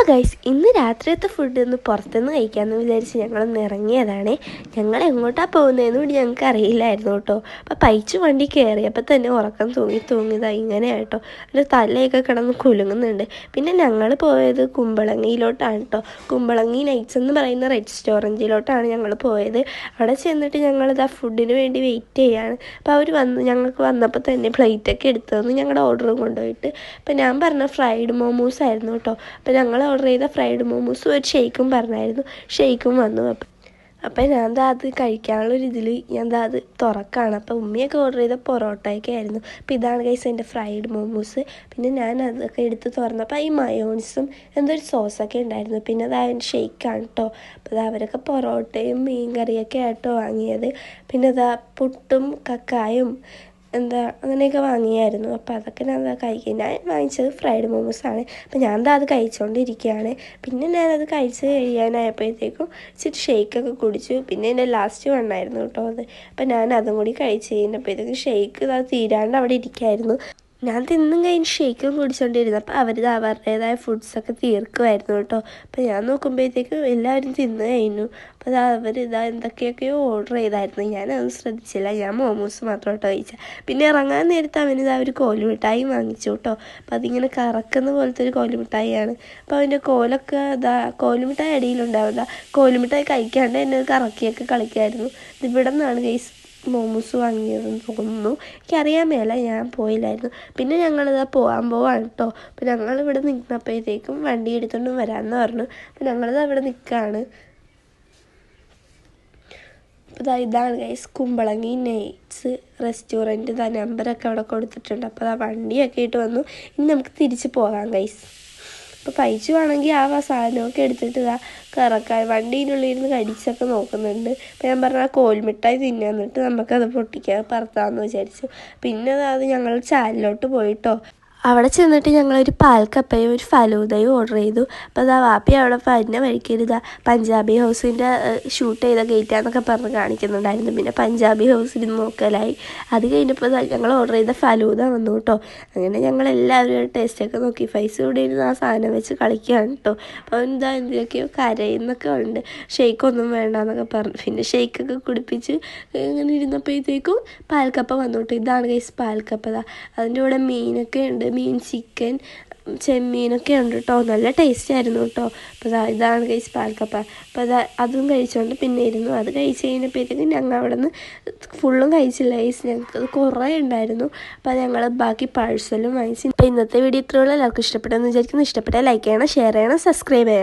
അപ്പോൾ ഗൈസ് ഇന്ന് രാത്രിയത്തെ ഫുഡ് ഒന്ന് പുറത്തുനിന്ന് കഴിക്കാമെന്ന് വിചാരിച്ച് ഞങ്ങളൊന്ന് ഇറങ്ങിയതാണ്. ഞങ്ങൾ എങ്ങോട്ടാണ് പോകുന്നതെന്ന് കൂടി ഞങ്ങൾക്ക് അറിയില്ലായിരുന്നു കേട്ടോ. അപ്പോൾ പൈച്ചു വണ്ടി കയറിയപ്പോൾ തന്നെ ഉറക്കം തൂങ്ങിയതാണ് ഇങ്ങനെ കേട്ടോ. ഒരു തലയൊക്കെ കിടന്ന് കുലുങ്ങുന്നുണ്ട്. പിന്നെ ഞങ്ങൾ പോയത് കുമ്പളങ്ങിയിലോട്ടാണ് കേട്ടോ. കുമ്പളങ്ങി നൈറ്റ്സ് എന്ന് പറയുന്ന റെസ്റ്റോറൻറ്റിലോട്ടാണ് ഞങ്ങൾ പോയത്. അവിടെ ചെന്നിട്ട് ഞങ്ങളിത് ആ ഫുഡിന് വേണ്ടി വെയിറ്റ് ചെയ്യുകയാണ്. അപ്പോൾ അവർ ഞങ്ങൾക്ക് വന്നപ്പോൾ തന്നെ പ്ലേറ്റൊക്കെ എടുത്തതെന്ന് ഞങ്ങളുടെ ഓർഡറും കൊണ്ടുപോയിട്ട്. അപ്പോൾ ഞാൻ പറഞ്ഞ ഫ്രൈഡ് മോമോസ് ആയിരുന്നു കേട്ടോ. അപ്പോൾ ഞങ്ങൾ ഓർഡർ ചെയ്ത ഫ്രൈഡ് മോമോസും ഒരു ഷെയ്ക്കും പറഞ്ഞായിരുന്നു. ഷെയ്ക്കും വന്നു. അപ്പം ഞാൻ അത് കഴിക്കാനുള്ളൊരിതിൽ ഞാൻ അത് തുറക്കാണ്. അപ്പോൾ ഉമ്മയൊക്കെ ഓർഡർ ചെയ്ത പൊറോട്ടയൊക്കെ ആയിരുന്നു. അപ്പോൾ ഇതാണ് ഗൈസ് എൻ്റെ ഫ്രൈഡ് മോമോസ്. പിന്നെ ഞാൻ അതൊക്കെ എടുത്ത് തുറന്നപ്പോൾ ഈ മയോണീസും എന്തൊരു സോസൊക്കെ ഉണ്ടായിരുന്നു. പിന്നെ അത് അതിൻ്റെ ഷെയ്ക്കാണ് കേട്ടോ. അപ്പോൾ അവരൊക്കെ പൊറോട്ടയും മീൻ കറിയൊക്കെ ആയിട്ടോ വാങ്ങിയത്. പിന്നെ പുട്ടും കക്കായും അങ്ങനെയൊക്കെ വാങ്ങിയായിരുന്നു. അപ്പോൾ അതൊക്കെ ഞാൻ കഴിക്കും. ഞാൻ വാങ്ങിച്ചത് ഫ്രൈഡ് മോമോസാണ്. അപ്പോൾ ഞാൻ അത് കഴിച്ചുകൊണ്ടിരിക്കുകയാണ്. പിന്നെ ഞാനത് കഴിച്ച് കഴിയാനായപ്പോഴത്തേക്കും ഇച്ചിരി ഷെയ്ക്കൊക്കെ കുടിച്ചു. പിന്നെ എൻ്റെ ലാസ്റ്റ് വണ്ണായിരുന്നു കേട്ടോ അത്. അപ്പോൾ ഞാൻ അതും കൂടി കഴിച്ച് കഴിഞ്ഞപ്പോഴത്തേക്കും ഷെയ്ക്ക് തീരാണ്ട് അവിടെ ഇരിക്കുമായിരുന്നു. ഞാൻ തിന്നും കഴിഞ്ഞ് ഷെയ്ക്കും കുടിച്ചുകൊണ്ടിരുന്നു. അപ്പോൾ അവരുടേതായ ഫുഡ്സൊക്കെ തീർക്കുമായിരുന്നു കേട്ടോ. അപ്പോൾ ഞാൻ നോക്കുമ്പോഴത്തേക്കും എല്ലാവരും തിന്നു കഴിഞ്ഞു. അപ്പോൾ അവർ എന്തൊക്കെയൊക്കെയോ ഓർഡർ ചെയ്തായിരുന്നു. ഞാനതൊന്നും ശ്രദ്ധിച്ചില്ല. ഞാൻ മോമോസ് മാത്രം കേട്ടോ കഴിച്ചത്. പിന്നെ ഇറങ്ങാൻ നേരത്ത് ഒരു കോലുമിഠായി വാങ്ങിച്ചു കേട്ടോ. അപ്പോൾ അതിങ്ങനെ കറക്കുന്ന പോലത്തെ ഒരു കോലുമിഠായിയാണ്. അപ്പോൾ അതിൻ്റെ കോലൊക്കെ കോലുമിഠായി അടിയിലുണ്ടാവുക. കോലുമിഠായി കഴിക്കാണ്ട് എന്നെ കറക്കിയൊക്കെ കളിക്കുമായിരുന്നു. ഇവിടെ നിന്നാണ് ഗൈസ് മോമോസ് വാങ്ങിയതെന്ന് തോന്നുന്നു. എനിക്കറിയാൻ മേല, ഞാൻ പോയില്ലായിരുന്നു. പിന്നെ പോകാൻ പോവാണ് കേട്ടോ. അപ്പോൾ ഞങ്ങളിവിടെ നിൽക്കുന്നപ്പോഴത്തേക്കും വണ്ടി എടുത്തുകൊണ്ട് വരാമെന്ന് പറഞ്ഞു. അപ്പോൾ അവിടെ നിൽക്കുകയാണ്. അപ്പോൾ ഇതാണ് ഗൈസ് കുമ്പളങ്ങി നൈറ്റ്സ് റെസ്റ്റോറൻറ്റ്. നമ്പറൊക്കെ അവിടെ കൊടുത്തിട്ടുണ്ട്. അപ്പോൾ വണ്ടിയൊക്കെ ഇട്ട് വന്നു. ഇനി നമുക്ക് തിരിച്ച് പോകാം ഗൈസ്. അപ്പോൾ പൈച്ചു ആണെങ്കിൽ ആ സാധനമൊക്കെ എടുത്തിട്ട് കറക്കാൻ വണ്ടീനുള്ളിൽ ഇരുന്ന് കടിച്ചൊക്കെ നോക്കുന്നുണ്ട്. അപ്പോൾ ഞാൻ പറഞ്ഞാൽ കോൽമിഠായി തിന്നാന്നിട്ട് നമുക്കത് പൊട്ടിക്കാൻ പറത്താമെന്ന് വിചാരിച്ചു. പിന്നെ അത് ഞങ്ങൾ ചാലിലോട്ട് പോയിട്ടോ. അവിടെ ചെന്നിട്ട് ഞങ്ങളൊരു പാൽക്കപ്പയും ഒരു ഫലൂദയും ഓർഡർ ചെയ്തു. അപ്പോൾ വാപ്പി അവിടെ പറഞ്ഞ വഴിക്കൊരു പഞ്ചാബി ഹൗസിൻ്റെ ഷൂട്ട് ചെയ്ത ഗേറ്റാന്നൊക്കെ പറഞ്ഞ് കാണിക്കുന്നുണ്ടായിരുന്നു. പിന്നെ പഞ്ചാബി ഹൗസിൽ നോക്കലായി. അത് കഴിഞ്ഞപ്പോൾ ഞങ്ങൾ ഓർഡർ ചെയ്ത ഫലൂദ വന്നു കേട്ടോ. അങ്ങനെ ഞങ്ങളെല്ലാവരും ടേസ്റ്റൊക്കെ നോക്കി. ഫൈസ് ഇവിടെ ഇരുന്ന് ആ സാധനം വെച്ച് കളിക്കുകയാണ് കേട്ടോ. അപ്പോൾ എന്തൊക്കെയോ കരയുന്നൊക്കെ ഉണ്ട്. ഷെയ്ക്കൊന്നും വേണ്ടെന്നൊക്കെ പറഞ്ഞു. പിന്നെ ഷെയ്ക്കൊക്കെ കുടിപ്പിച്ച് ഇങ്ങനെ ഇരുന്നപ്പോഴത്തേക്കും പാൽക്കപ്പ വന്നു കേട്ടോ. ഇതാണ് ഗൈസ് പാൽക്കപ്പ. അതിൻ്റെ കൂടെ മീനൊക്കെ ഉണ്ട്. മീൻ, ചിക്കൻ, ചെമ്മീനൊക്കെ ഉണ്ട് കേട്ടോ. നല്ല ടേസ്റ്റ് ആയിരുന്നു കേട്ടോ. അപ്പോൾ ഇതാണ് ഗൈസ് പാൽക്കപ്പ. അപ്പോൾ അതും കഴിച്ചുകൊണ്ട് പിന്നെ ഇരുന്നു. അത് കഴിച്ച് കഴിഞ്ഞപ്പോഴത്തേക്കും ഞങ്ങൾ അവിടെ നിന്ന് ഫുള്ളും കഴിച്ചില്ല ഗൈസ്. ഞങ്ങൾക്ക് അത് കുറേ ഉണ്ടായിരുന്നു. അപ്പോൾ ഞങ്ങൾ ബാക്കി പാഴ്സലും വാങ്ങിച്ചു. അപ്പോൾ ഇന്നത്തെ വീഡിയോ ഇത്രയുള്ള എല്ലാവർക്കും ഇഷ്ടപ്പെട്ടെന്ന് വിചാരിക്കുന്നു. ഇഷ്ടപ്പെട്ടാൽ ലൈക്ക് ചെയ്യണം, ഷെയർ ചെയ്യണം, സബ്സ്ക്രൈബ് ചെയ്യണം.